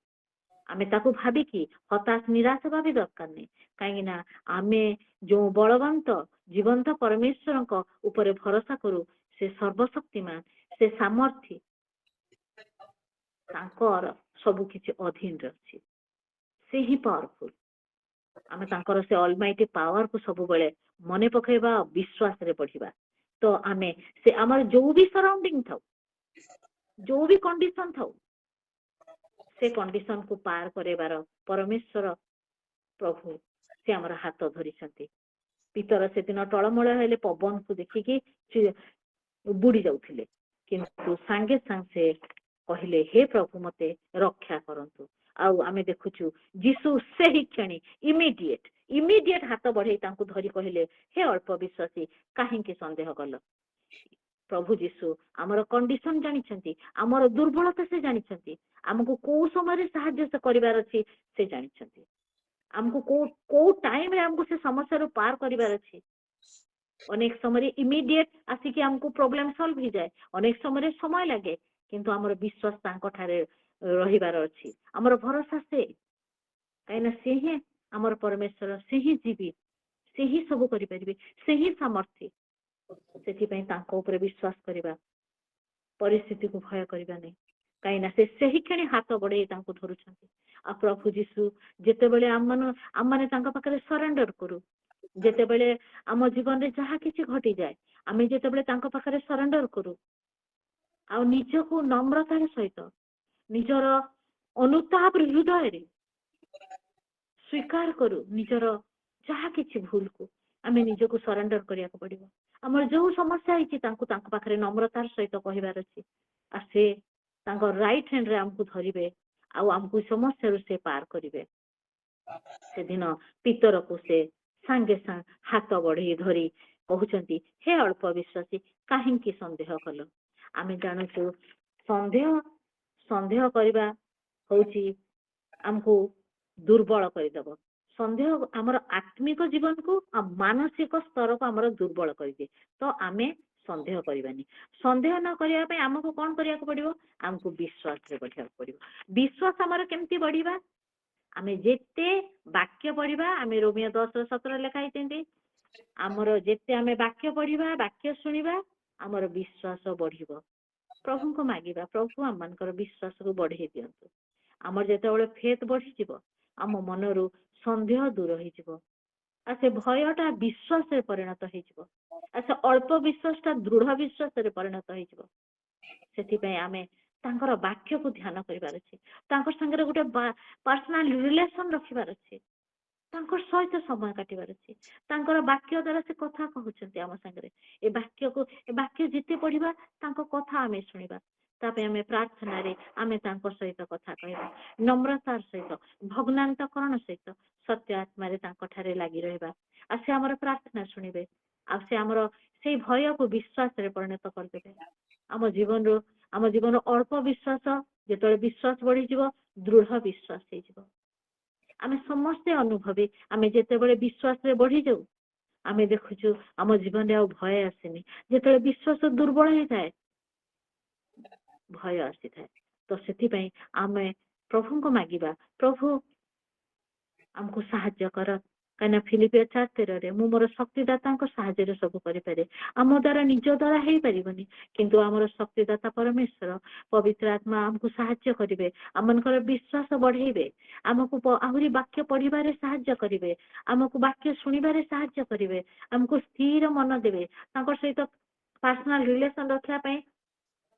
ଆମେ ତାକୁ ଭାବିକି ହତାଶ ନିରାଶ ହେବା ବି ଦରକାର ନାହିଁ। କାହିଁକି ନା ଆମେ ଯୋଉ ବଳବନ୍ତ ଜୀବନ୍ତ ପରମେଶ୍ୱରଙ୍କ ଉପରେ ଭରସା କରୁ, ସେ ସର୍ବଶକ୍ତିମାନ, ସେ ସାମର୍ଥ୍ୟ, ତାଙ୍କର ସବୁ କିଛି ଅଧୀନରେ ଅଛି। ସେ ହିଁ ପାୱାରଫୁଲ। ଆମେ ତାଙ୍କର ସେ ଅଲମାଇଟି ପାୱାରକୁ ସବୁବେଳେ ମନେ ପକାଇବା, ବିଶ୍ୱାସରେ ବଢିବା। ତ ଆମେ ସେ ଆମର ଯୋଉ ବି ସରାଉଣ୍ଡିଂ ଥାଉ, ଯୋଉ ବି କଣ୍ଡିସନ ଥାଉ, ସେ କଣ୍ଡିସନକୁ ପାର କରାଇବାର ପରମେଶ୍ୱର ପ୍ରଭୁ ସେ ଆମର ହାତ ଧରିଛନ୍ତି। ପିତର ସେଦିନ ଟଳମଳ ହେଲେ ପବନକୁ ଦେଖିକି ବୁଡି ଯାଉଥିଲେ, କିନ୍ତୁ ସାଙ୍ଗେ ସାଙ୍ଗେ ସେ କହିଲେ, ହେ ପ୍ରଭୁ ମତେ ରକ୍ଷା କରନ୍ତୁ। ଆଉ ଆମେ ଦେଖୁଛୁ ଯୀଶୁ ସେହି କ୍ଷଣି ଇମିଡିଏଟ ହାତ ବଢେଇ ତାଙ୍କୁ ଧରି କହିଲେ, ହେ ଅଳ୍ପ ବିଶ୍ୱାସୀ, କାହିଁକି ସନ୍ଦେହ କଲ? ପ୍ରଭୁ ଯୀଶୁ ଆମର କଣ୍ଡିସନ ଜାଣିଛନ୍ତି, ଆମର ଦୁର୍ବଳତା ସେ ଜାଣିଛନ୍ତି, ଆମକୁ କୋଉ ସମୟରେ ସାହାଯ୍ୟ ସେ କରିବାର ଅଛି ସେ ଜାଣିଛନ୍ତି, ଆମକୁ କୋଉ ଟାଇମରେ ଆମକୁ ସେ ସମସ୍ୟାରୁ ପାର କରିବାର ଅଛି। ଅନେକ ସମୟରେ ଇମିଡିଏଟ ଆସିକି ଆମକୁ ପ୍ରୋବ୍ଲେମ ସଲ୍ଭ ହେଇଯାଏ, ଅନେକ ସମୟରେ ସମୟ ଲାଗେ, କିନ୍ତୁ ଆମର ବିଶ୍ୱାସ ତାଙ୍କ ଠାରେ ରହିବାର ଅଛି, ଆମର ଭରସା ସେ। କାହିଁକିନା ସେ ହିଁ ଆମର ପରମେଶ୍ୱର, ସେ ହିଁ ଜୀବି, ସେ ହିଁ ସବୁ କରିପାରିବେ, ସେ ହିଁ ସାମର୍ଥ୍ୟ। ସେଥିପାଇଁ ତାଙ୍କ ଉପରେ ବିଶ୍ୱାସ କରିବା, ପରିସ୍ଥିତିକୁ ଭୟ କରିବା ନାହିଁ। କାହିଁକିନା ସେ ସେହି କ୍ଷଣି ହାତ ବଢେଇ ତାଙ୍କୁ ଧରୁଛନ୍ତି। ଆଉ ପ୍ରଭୁ ଯୀଶୁ ଯେତେବେଳେ ଆମମାନେ ତାଙ୍କ ପାଖରେ ସରେଣ୍ଡର କରୁ, ଯେତେବେଳେ ଆମ ଜୀବନରେ ଯାହା କିଛି ଘଟିଯାଏ, ଆମେ ଯେତେବେଳେ ତାଙ୍କ ପାଖରେ ସରେଣ୍ଡର କରୁ, ଆଉ ନିଜକୁ ନମ୍ରତାର ସହିତ ନିଜର ଅନୁତାପ ହୃଦୟରେ ସ୍ୱୀକାର କରୁ, ନିଜର ଯାହା କିଛି ଭୁଲକୁ ଆମେ ନିଜକୁ ସରେଣ୍ଡର କରିବାକୁ ପଡିବ। ଆମର ଯୋଉ ସମସ୍ୟା ହେଇଛି ତାଙ୍କ ପାଖରେ ନମ୍ରତାର ସହିତ କହିବାର ଅଛି। ଆଉ ସେ ତାଙ୍କ ରାଇଟ ହ୍ୟାଣ୍ଡରେ ଆମକୁ ଧରିବେ, ଆଉ ଆମକୁ ସମସ୍ୟାରୁ ସେ ପାର କରିବେ। ସେଦିନ ପିତରକୁ ସେ ସାଙ୍ଗେ ସାଙ୍ଗେ ହାତ ବଢେଇ ଧରି କହୁଛନ୍ତି, ହେ ଅଳ୍ପ ବିଶ୍ୱାସୀ, କାହିଁକି ସନ୍ଦେହ କଲ? ଆମେ ଜାଣୁଛୁ ସନ୍ଦେହ କରିବା ହଉଛି ଆମକୁ ଦୁର୍ବଳ କରିଦବ। ସନ୍ଦେହ ଆମର ଆତ୍ମିକ ଜୀବନକୁ ଆଉ ମାନସିକ ସ୍ତରକୁ ଆମର ଦୁର୍ବଳ କରିଦିଏ। ତ ଆମେ ସନ୍ଦେହ କରିବାନି। ସନ୍ଦେହ ନ କରିବା ପାଇଁ ଆମକୁ କ'ଣ କରିବାକୁ ପଡିବ? ଆମକୁ ବିଶ୍ୱାସରେ ବଢିବାକୁ ପଡିବ। ବିଶ୍ୱାସ ଆମର କେମିତି ବଢିବା? ଆମେ ଯେତେ ବାକ୍ୟ ପଢିବା, ଆମେ ରୋମିଓ 10:17 ଲେଖା ହେଇଛନ୍ତି, ଆମର ଯେତେ ଆମେ ବାକ୍ୟ ପଢିବା, ବାକ୍ୟ ଶୁଣିବା, ଆମର ବିଶ୍ୱାସ ବଢିବ। ପ୍ରଭୁଙ୍କୁ ମାଗିବା, ପ୍ରଭୁ ଆମମାନଙ୍କର ବିଶ୍ୱାସକୁ ବଢେଇ ଦିଅନ୍ତୁ। ଆମର ଯେତେବେଳେ ଫେଥ ବଢିଯିବ, ଆମ ମନରୁ ସନ୍ଦେହ ଦୂର ହେଇଯିବ, ଆଉ ସେ ଭୟଟା ବିଶ୍ୱାସରେ ପରିଣତ ହେଇଯିବ, ଆଉ ସେ ଅଳ୍ପ ବିଶ୍ୱାସଟା ଦୃଢ ବିଶ୍ୱାସରେ ପରିଣତ ହେଇଯିବ। ସେଥିପାଇଁ ଆମେ ତାଙ୍କର ବାକ୍ୟକୁ ଧ୍ୟାନ କରିବାର ଅଛି, ତାଙ୍କ ସାଙ୍ଗରେ ଗୋଟେ ପର୍ସନାଲ ରିଲେସନ ରଖିବାର ଅଛି, ତାଙ୍କ ସହିତ ସମୟ କାଟିବାର ଅଛି। ତାଙ୍କର ବାକ୍ୟ ଦ୍ୱାରା ସେ କଥା କହୁଛନ୍ତି ଆମ ସାଙ୍ଗରେ। ଏ ବାକ୍ୟ ଯେତେ ପଢିବା, ତାଙ୍କ କଥା ଆମେ ଶୁଣିବା। ତା ପାଇଁ ଆମେ ପ୍ରାର୍ଥନାରେ ଆମେ ତାଙ୍କ ସହିତ କଥା କହିବା, ନମ୍ରତାର ସହିତ, ଭଗ୍ନାନ୍ତକରଣ ସହିତ, ସତ୍ୟ ଆତ୍ମାରେ ତାଙ୍କ ଠାରେ ଲାଗି ରହିବା। ଆଉ ସେ ଆମର ପ୍ରାର୍ଥନା ଶୁଣିବେ, ଆଉ ସେ ଆମର ସେଇ ଭୟକୁ ବିଶ୍ୱାସରେ ପରିଣତ କରିଦେବେ। ଆମ ଜୀବନର ଅଳ୍ପ ବିଶ୍ୱାସ ଯେତେବେଳେ ବିଶ୍ୱାସ ବଢିଯିବ, ଦୃଢ ବିଶ୍ୱାସ ହେଇଯିବ। ଆମେ ସମସ୍ତେ ଅନୁଭବୀ, ଆମେ ଯେତେବେଳେ ବିଶ୍ୱାସରେ ବଢିଯାଉ, ଆମେ ଦେଖୁଛୁ ଆମ ଜୀବନରେ ଆଉ ଭୟ ଆସେନି। ଯେତେବେଳେ ବିଶ୍ୱାସ ଦୁର୍ବଳ ହେଇଥାଏ, ଭୟ ଆସିଥାଏ। ତ ସେଥିପାଇଁ ଆମେ ପ୍ରଭୁଙ୍କୁ ମାଗିବା, ପ୍ରଭୁ ଆମକୁ ସାହାଯ୍ୟ କର। କାହିଁକିନା ଫିଲିପିଓ 4:13 ମୁଁ ମୋର ଶକ୍ତିଦାତାଙ୍କ ସାହାଯ୍ୟରେ ସବୁ କରିପାରେ। ଆମ ଦ୍ୱାରା ନିଜ ଦ୍ୱାରା ହେଇପାରିବନି, କିନ୍ତୁ ଆମର ଶକ୍ତିଦାତା ପରମେଶ୍ୱର ପବିତ୍ର ଆତ୍ମା ଆମକୁ ସାହାଯ୍ୟ କରିବେ, ଆମମାନଙ୍କର ବିଶ୍ୱାସ ବଢେଇବେ, ଆମକୁ ଆହୁରି ବାକ୍ୟ ପଢିବାରେ ସାହାଯ୍ୟ କରିବେ, ଆମକୁ ବାକ୍ୟ ଶୁଣିବାରେ ସାହାଯ୍ୟ କରିବେ, ଆମକୁ ସ୍ଥିର ମନ ଦେବେ, ତାଙ୍କ ସହିତ ପର୍ସନାଲ ରିଲେସନ ରଖିବା ପାଇଁ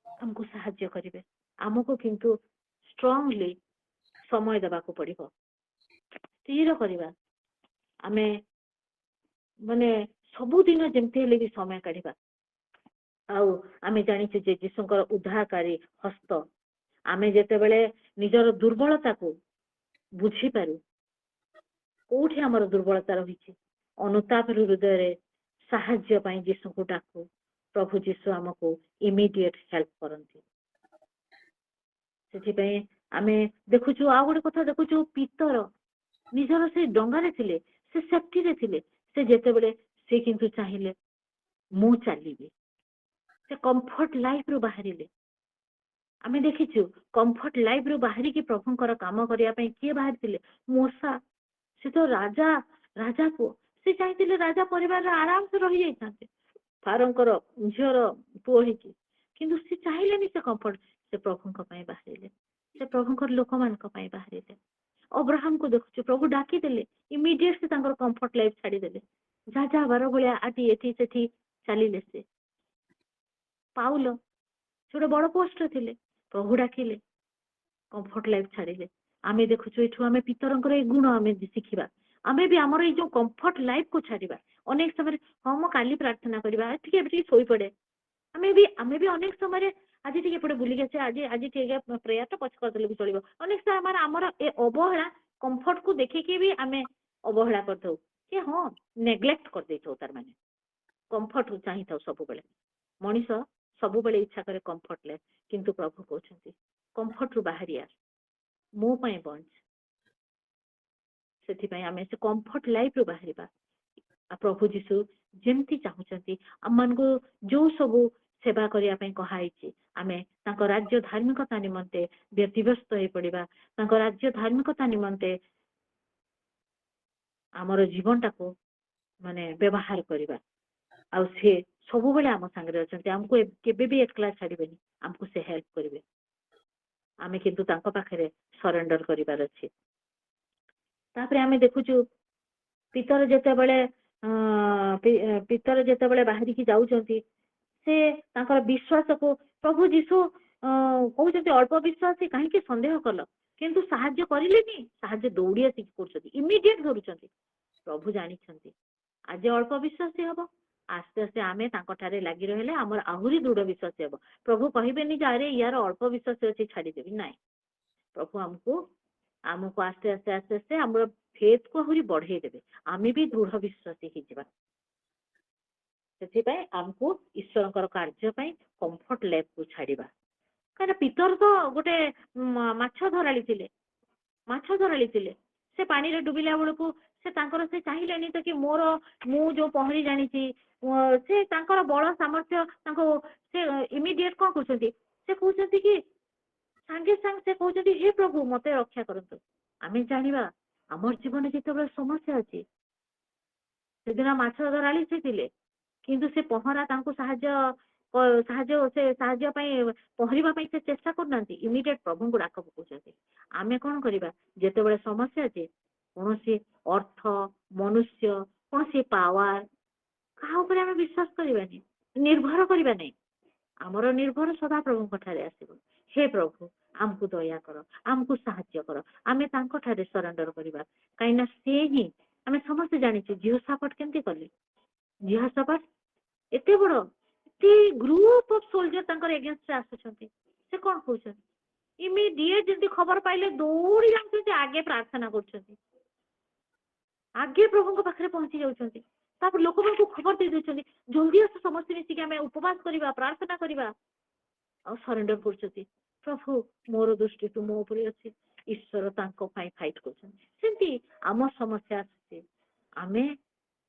ଆମକୁ ସାହାଯ୍ୟ କରିବେ। ଆମକୁ କିନ୍ତୁ ଷ୍ଟ୍ରଙ୍ଗଲି ସମୟ ଦେବାକୁ ପଡିବ, ସ୍ଥିର କରିବା। ଆମେ ସବୁଦିନ ଯେମିତି ହେଲେ ବି ସମୟ କାଢିବା। ଆଉ ଆମେ ଜାଣିଛୁ ଯେ ଯୀଶୁଙ୍କର ଉଦ୍ଧାରକାରୀ ହସ୍ତ, ଆମେ ଯେତେବେଳେ ନିଜର ଦୁର୍ବଳତାକୁ ବୁଝିପାରୁ, କୋଉଠି ଆମର ଦୁର୍ବଳତା ରହିଛି, ଅନୁତାପ ହୃଦୟରେ ସାହାଯ୍ୟ ପାଇଁ ଯୀଶୁଙ୍କୁ ଡାକୁ, प्रभु जीशु आमको इमिडिएट हेल्प करती से आम देखु आ गोटे कथा देखु पीतर निजर से डंगारे थिले से सेफ्टी रे थिले से जेतेबेले से किंतु चाहिए मु चलिबी से कंफर्ट लाइफ रो बाहरिले आमे देखिछु कंफर्ट लाइफ रो बाहरी की प्रभुंकर काम करिया पई किए बाहर थिले मूसा से तो राजा राजा को से चाहिए राजा परिवार आराम से रही जाते फारंकर झीर पुओ होगी किंतु से चाहिए से कंफर्ट से प्रभुंक बाहरिले से प्रभुंकर लोक मान बाहरिले अब्राहम को देखुଛୁ प्रभु डाकी देले इमिडिएट से तांकर कंफर्ट लाइफ छाड़ी देले जा जा बार भलिया आटी एठी सेठी चलिले से पाउल छोटे बड़ पोस्ट थिले प्रभु डाकिले कंफर्ट लाइफ छाड़िले आमे देखुଛୁ एठू आमे पितरंकर ए गुण आमे शिखिबा आमे भी हमर ए जो कंफर्ट लाइफ को छाड़िबा अनेक समय हम काली प्रार्थना करबा ठीक है सोई पड़े आमे भी अनेक समय आज टे पड़े बुलिक आसे आज आज प्रेयर तो पछ करदे भी चलो अनेक समय आमर ए अवहेला कंफर्ट को देखिकी भी आमे अवहेला करथौ कि हाँ नेग्लेक्ट कर देथौ तार माने कंफर्ट चाहिए सब बेले मनीष सब बेले इच्छा करे कंफर्ट ले किंतु प्रभु कहते कंफर्ट रु बाहरी आस मो पाए बंच से आम से कंफर्ट लाइफ रु बाहर प्रभु जीशु जमती चाहूँगी आम मान को जो सब सेवा करने कही आमे तांको राज्य धार्मिकता निमंते व्यतिव्यस्त हो पड़ा तांको राज्य धार्मिकता निमंते आमर जीवन टाको माने व्यवहार करवा आ से सब बेले आम सांगे अच्छा आमको केबे भी एकला छाड़बेनि आमको से हेल्प करेंगे आमे किंतु तांको पाखरे सरेंडर करिवार अछि तापरे आमे देखुछु पितर जेतेबेले बाहरी की जाउछंती से तांकर विश्वास को प्रभु जीशु कहउछंती अल्प विश्वास काहे के संदेह कल किंतु सहाय्य करिलेनी सहाय्य दौड़ी आसी करछंती इमिडिएट धरुछंती प्रभु जानिछंती आज अल्प विश्वास हबो आस्ते आस्ते आमे तांकठारे लागि रहले हमर आहुरी दृढ़ विश्वास हबो प्रभु कहिबेनी जे अरे यार अल्प विश्वास अछि छाड़ी देबी नाही प्रभु हमको आस्ते आस्ते आस्ते आस्ते हमर फेथ को आहुरी बढ़ाई देबे आमे भी दृढ़ विश्वासी हि जिबा सेथिबाई हमको ईश्वरकर कार्य पई कंफर्ट लाइफ को छाड़ीबा काना पितर तो गोटे माछ धराली थिले से पानी रे डुबिला बेलू से तांकर से चाहिलेनी तो कि मोर मु जो पहरी जानी से तांकर बल सामर्थ्य तांको से इमिडिएट कौन कहते से कहते कि सांगे सांग से कहते हे प्रभु मते रक्षा करंतु आमे जानिबा हमर जीवन जेतेबेले समस्या अछि सेदिन माछ धराली से थिले किंतु से पहरा तांको साहाଯ୍य पहरिबा से चेष्टा करनांती इमिडिएट प्रभु को डाक पकाउछंती आमे कोन करिबा जेतेबेले समस्या अछि कोनोसी अर्थ मनुष्य कोनोसी पावर कहा ऊपर आमे विश्वास करिबानी निर्भर करिबा नै हमर निर्भर सदा प्रभु कठारे आसीबो हे प्रभु आमको दया कर आमको साहाय्य कर आमे तांको ठारे सरेंडर करिबा काइना से ही आमे समस्त जानिछु जीवसापट केमती कले जीवसापट एते बड़ एते ग्रुप ऑफ सोल्जर तांकर अगेंस्ट आसुछंती से कोन कहउछन इमिडिएट जल्दी खबर पाइले दौड़ी जाउछंती आगे प्रार्थना करछंती आगे प्रभु को पाखरे पहुंची जाउछंती तापर लोक को खबर दे देछंती जल्दी आस समस्त मिसिक आमे उपवास करिबा प्रार्थना करिबा और सरेंडर करछंती प्रभु मोर दृष्टि तु मो ऊपर अछि ईश्वर तांको फाई फाइट करछंती सेंती आम समस्या अछि आमे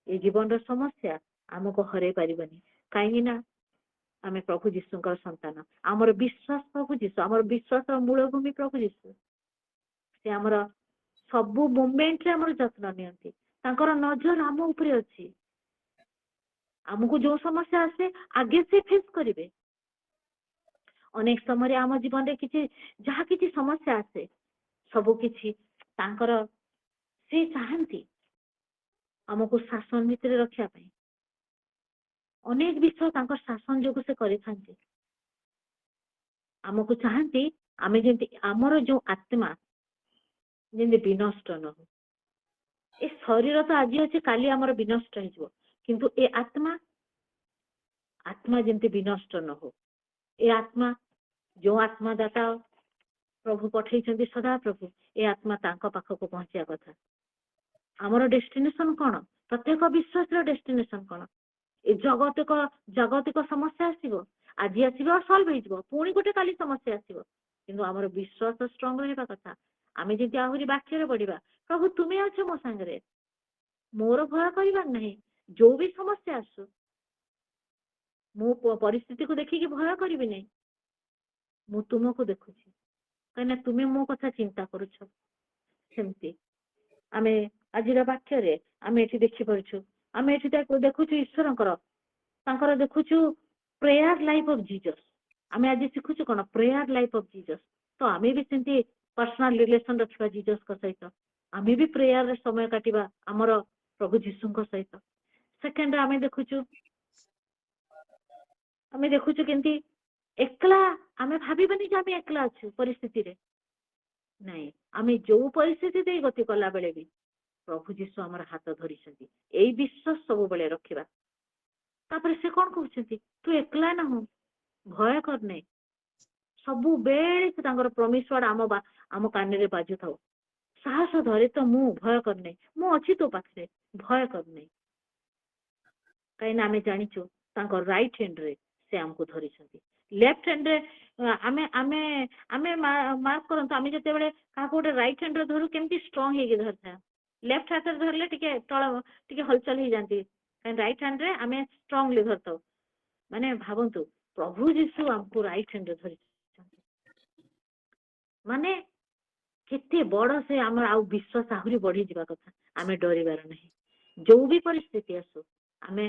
ए जीवन रो समस्या आमको हरे पारिबनी काहे ना आमे प्रभु जीशुंकर संतान आमर विश्वास प्रभु जीशु आमर विश्वास मूल भूमि प्रभु जीशु से आमर सबु मोमेंट रे आमर जत्न नियंती तांकर नजर आम ऊपर अछि आमको जो समस्या आसे आगे से फेस करिवे अनेक समय आम जीवन रे किछि जहा किछि समस्या आसे सबु किछि तांकर से चाहंती आमको शासन भितर रखिया पई अनेक विषय तांकर शासन जोगु से करि थांती आमको चाहंती आमे जेंति आमर जो आत्मा जेंति विनष्ट न हो ए शरीर तो आज अछि काली आमर विनष्ट हिजबो किंतु ए आत्मा जेंति विनष्ट न हो ए आत्मा जो आत्मा दाता प्रभु पठेइछंती सदा प्रभु ए आत्मा तांको पाखको पहुंचिया कथा आमर डेस्टिनेशन कोन प्रत्येक विश्वास रो डेस्टिनेशन कोन ଏ ଜାଗତିକ ସମସ୍ୟା ଆସିବ, ଆଜି ଆସିବ ଆଉ ସଲ୍ଭ ହେଇଯିବ, ପୁଣି ଗୋଟେ କାଲି ସମସ୍ୟା ଆସିବ, କିନ୍ତୁ ଆମର ବିଶ୍ୱାସ ଷ୍ଟ୍ରଙ୍ଗ ରହିବା କଥା। ଆମେ ଯଦି ଆହୁରି ବାକ୍ୟରେ ପଢିବା, ପ୍ରଭୁ ତୁମେ ଅଛ ମୋ ସାଙ୍ଗରେ, ମୋର ଭୟ କରିବାର ନାହିଁ, ଯୋଉ ବି ସମସ୍ୟା ଆସୁ ମୁଁ ପରିସ୍ଥିତିକୁ ଦେଖିକି ଭୟ କରିବି ନାହିଁ, ମୁଁ ତୁମକୁ ଦେଖୁଛି, କାହିଁକିନା ତୁମେ ମୋ କଥା ଚିନ୍ତା କରୁଛ। ସେମିତି ଆମେ ଆଜିର ବାକ୍ୟରେ ଆମେ ଏଠି ଦେଖିପାରୁଛୁ, ଆମେ ଏଠି ଦେଖୁଛୁ ଈଶ୍ୱରଙ୍କର ତାଙ୍କର ଦେଖୁଛୁ ପ୍ରେୟାର ଲାଇଫ ଅଫ ଜିଜସ୍। ଆମେ ଆଜି ଶିଖୁଛୁ କଣ? Prayer life of Jesus. ତ ଆମେ ବି ସେମିତି ପର୍ସନାଲ ରିଲେସନ ରଖିବା ଜିଜସଙ୍କ ସହିତ, ଆମେ ବି ପ୍ରେୟାରରେ ସମୟ କାଟିବା ଆମର ପ୍ରଭୁ ଯୀଶୁଙ୍କ ସହିତ। ସେକେଣ୍ଡ ଆମେ ଦେଖୁଛୁ କେମିତି ଏକଲା ଆମେ ଭାବିବାନି ଯେ ଆମେ ଏକଲା ଅଛୁ ପରିସ୍ଥିତିରେ, ନାଇଁ, ଆମେ ଯୋଉ ପରିସ୍ଥିତି ଦେଇ ଗତି କଲା ବେଳେ ବି ପ୍ରଭୁ ଯୀଶୁ ଆମର ହାତ ଧରିଛନ୍ତି, ଏଇ ବିଶ୍ୱାସ ସବୁବେଳେ ରଖିବା। ତାପରେ ସେ କଣ କହୁଛନ୍ତି? ତୁ ଏକଲା ନାହୁଁ, ଭୟ କର ନାହିଁ। ସବୁବେଳେ ସେ ତାଙ୍କର ପ୍ରମିସ୍ ୱାର୍ଡ ଆମ କାନରେ ବାଜୁଥାଉ, ସାହସ ଧରେ ତ ମୁଁ, ଭୟ କର ନାହିଁ, ମୁଁ ଅଛି ତୋ ପାଖରେ, ଭୟ କର ନାହିଁ। କାହିଁକିନା ଆମେ ଜାଣିଛୁ ତାଙ୍କ ରାଇଟ ହ୍ୟାଣ୍ଡରେ ସେ ଆମକୁ ଧରିଛନ୍ତି, ଲେଫ୍ଟ ହ୍ୟାଣ୍ଡରେ ଆମେ ଆମେ ଆମେ ମାର୍କ କରନ୍ତୁ, ଆମେ ଯେତେବେଳେ କାହାକୁ ଗୋଟେ ରାଇଟ ହ୍ୟାଣ୍ଡରେ ଧରୁ କେମିତି ଷ୍ଟ୍ରଙ୍ଗ ହେଇକି ଧରିଥାଏ, ଲେଫ୍ଟ ହାତରେ ଧରିଲେ ଟିକେ ହଲଚଲ ହେଇଯାନ୍ତି, କାହିଁକି ରାଇଟ ହ୍ୟାଣ୍ଡରେ ଆମେ ଷ୍ଟ୍ରଙ୍ଗଲି ଧରିଥାଉ। ମାନେ ଭାବନ୍ତୁ, ପ୍ରଭୁ ଯୀଶୁ ଆମକୁ ରାଇଟ ହ୍ୟାଣ୍ଡରେ ଧରିଛନ୍ତି, ମାନେ କେତେ ବଡ ସେ ଆମର, ଆଉ ବିଶ୍ୱାସ ଆହୁରି ବଢିଯିବା କଥା। ଆମେ ଡରିବାର ନାହିଁ, ଯୋଉ ବି ପରିସ୍ଥିତି ଆସୁ ଆମେ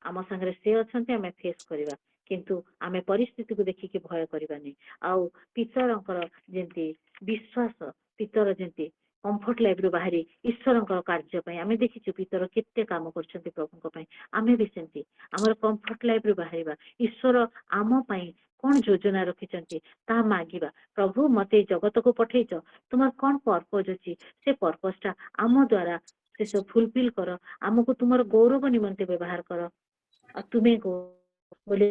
ଆମ ସାଙ୍ଗରେ ସେ ଅଛନ୍ତି, ଆମେ ଫେସ୍ କରିବା, କିନ୍ତୁ ଆମେ ପରିସ୍ଥିତିକୁ ଦେଖିକି ଭୟ କରିବାନି। ଆଉ ପିତରଙ୍କର ଯେମିତି ବିଶ୍ୱାସ, ପିତର ଯେମିତି କମ୍ଫର୍ଟ ଲାଇଫରୁ ବାହାରି ଈଶ୍ୱରଙ୍କ କାର୍ଯ୍ୟ ପାଇଁ, ଆମେ ଦେଖିଛୁ ପିତର କେତେ କାମ କରୁଛନ୍ତି ପ୍ରଭୁଙ୍କ ପାଇଁ, ଆମେ ବି ସେମିତି ଆମର କମ୍ଫର୍ଟ ଲାଇଫରୁ ବାହାରିବା, ଈଶ୍ୱର ଆମ ପାଇଁ କଣ ଯୋଜନା ରଖିଛନ୍ତି ତାହା ମାଗିବା। ପ୍ରଭୁ ମତେ ଏଇ ଜଗତକୁ ପଠେଇଛ, ତୁମର କଣ ପର୍ପୋଜ ଅଛି, ସେ ପର୍ପୋଜଟା ଆମ ଦ୍ଵାରା ସେ ସବୁ ଫୁଲଫିଲ କର, ଆମକୁ ତୁମର ଗୌରବ ନିମନ୍ତେ ବ୍ୟବହାର କର, ଆଉ ତୁମେ ବୋଲି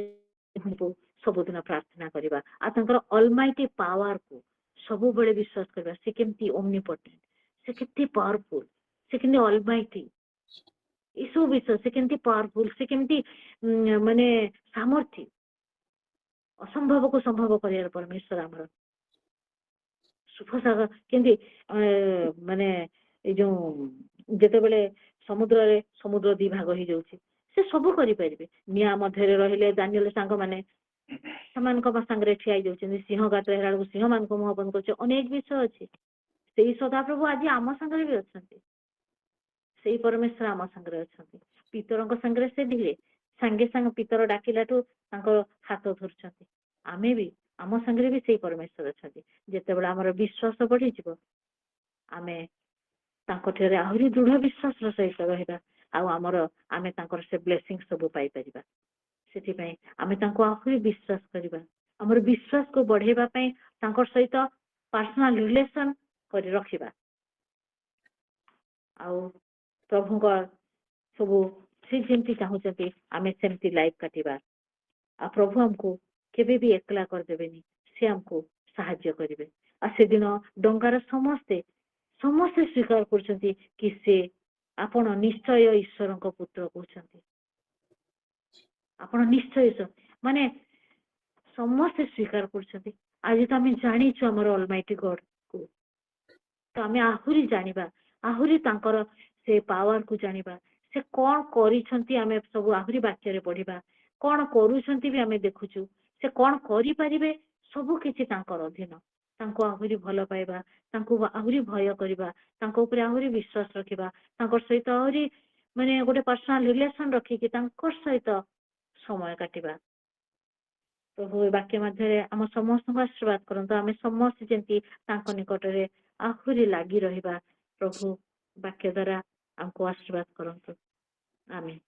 ସବୁଦିନ ପ୍ରାର୍ଥନା କରିବା, ଆଉ ତାଙ୍କର ଅଲମାଇଟି ପାୱାରକୁ ସବୁବେଳେ ବିଶ୍ୱାସ କରିବା। ସେ କେମିତି ଓମନିପୋଟେଣ୍ଟ, ସେ କେତେ ପାୱାରଫୁଲ, ସେ କେମିତି ଅଲମାଇଟି, ଏସବୁ ବିଷୟ, ସେ କେମିତି ପାୱାରଫୁଲ, ସେ କେମିତି ମାନେ ସାମର୍ଥ୍ୟ, ଅସମ୍ଭବକୁ ସମ୍ଭବ କରିବାର ପରମେଶ୍ୱର ଆମର। ସୁଖସାଗର କେମିତି ମାନେ ଏଇ ଯୋଉ ଯେତେବେଳେ ସମୁଦ୍ର ଦି ଭାଗ ହେଇଯାଉଛି, ସେ ସବୁ କରିପାରିବେ। ନିଆଁ ମଧ୍ୟରେ ରହିଲେ ଦାନିଏଲ ସାଙ୍ଗମାନେ, ସେମାନଙ୍କ ସାଙ୍ଗରେ ଠିଆ ହେଇଯାଉଛନ୍ତି, ସିଂହ ଗାତରେ ହେଲା ବେଳକୁ ସିଂହ ମାନଙ୍କୁ ମୁହଁ ବନ୍ଦ କରୁছে, ଅନେକ ବିଷୟ ଅଛି। ସେଇ ସଦାପ୍ରଭୁ ଆଜି ଆମ ସାଙ୍ଗରେ ବି ଅଛନ୍ତି, ସେଇ ପରମେଶ୍ୱର ଆମ ସାଙ୍ଗରେ ଅଛନ୍ତି। ପିତରଙ୍କ ସାଙ୍ଗରେ ସେ ଥିଲେ, ସାଙ୍ଗେ ସାଙ୍ଗେ ପିତର ଡାକିଲାଠୁ ତାଙ୍କ ହାତ ଧରୁଛନ୍ତି। ଆମେ ବି ଆମ ସାଙ୍ଗରେ ବି ସେଇ ପରମେଶ୍ୱର ଅଛନ୍ତି। ଯେତେବେଳେ ଆମର ବିଶ୍ୱାସ ବଢିଯିବ, ଆମେ ତାଙ୍କ ଠାରେ ଆହୁରି ଦୃଢ ବିଶ୍ୱାସର ସହିତ ରହିବା, ଆଉ ଆମେ ତାଙ୍କର ସେ ବ୍ଲେସିଂ ସବୁ ପାଇପାରିବା। ସେଥିପାଇଁ ଆମେ ତାଙ୍କୁ ଆହୁରି ବିଶ୍ୱାସ କରିବା, ଆମର ବିଶ୍ୱାସକୁ ବଢେଇବା ପାଇଁ ତାଙ୍କ ସହିତ ପର୍ସନାଲ ରିଲେସନ କରି ରଖିବା, ଆଉ ପ୍ରଭୁଙ୍କ ସବୁ ସେ ଯେମିତି ଚାହୁଁଛନ୍ତି ଆମେ ସେମିତି ଲାଇଫ କାଟିବା। ଆଉ ପ୍ରଭୁ ଆମକୁ କେବେ ବି ଏକଲା କରିଦେବେନି, ସେ ଆମକୁ ସାହାଯ୍ୟ କରିବେ। ଆଉ ସେଦିନ ଡଙ୍ଗାର ସମସ୍ତେ ସ୍ୱୀକାର କରୁଛନ୍ତି କି ଆପଣ ନିଶ୍ଚୟ ଈଶ୍ୱରଙ୍କ ପୁତ୍ର କହୁଛନ୍ତି, ଆପଣ ନିଶ୍ଚୟ, ମାନେ ସମସ୍ତେ ସ୍ୱୀକାର କରୁଛନ୍ତି। ଆଜି ତ ଆମେ ଜାଣିଛୁ ଆମର ଅଲମାଇଟି ଗଡକୁ, ତ ଆମେ ଆହୁରି ଜାଣିବା, ଆହୁରି ତାଙ୍କର ସେ ପାୱାରକୁ ଜାଣିବା, ସେ କଣ କରିଛନ୍ତି, ଆମେ ସବୁ ଆହୁରି ବାକ୍ୟରେ ପଢିବା, କଣ କରୁଛନ୍ତି ବି ଆମେ ଦେଖୁଛୁ, ସେ କଣ କରିପାରିବେ, ସବୁ କିଛି ତାଙ୍କର ଅଧୀନ। ତାଙ୍କୁ ଆହୁରି ଭଲ ପାଇବା, ତାଙ୍କୁ ଆହୁରି ଭୟ କରିବା, ତାଙ୍କ ଉପରେ ଆହୁରି ବିଶ୍ୱାସ ରଖିବା, ତାଙ୍କ ସହିତ ଆହୁରି ମାନେ ଗୋଟେ ପର୍ସନାଲ ରିଲେସନ ରଖିକି ତାଙ୍କ ସହିତ ସମୟ କାଟିବା। ପ୍ରଭୁ ଏ ବାକ୍ୟ ମଧ୍ୟରେ ଆମ ସମସ୍ତଙ୍କୁ ଆଶୀର୍ବାଦ କରନ୍ତୁ, ଆମେ ସମସ୍ତେ ଯେମିତି ତାଙ୍କ ନିକଟରେ ଆହୁରି ଲାଗି ରହିବା। ପ୍ରଭୁ ବାକ୍ୟ ଦ୍ୱାରା ଆମକୁ ଆଶୀର୍ବାଦ କରନ୍ତୁ। ଆମେନ୍।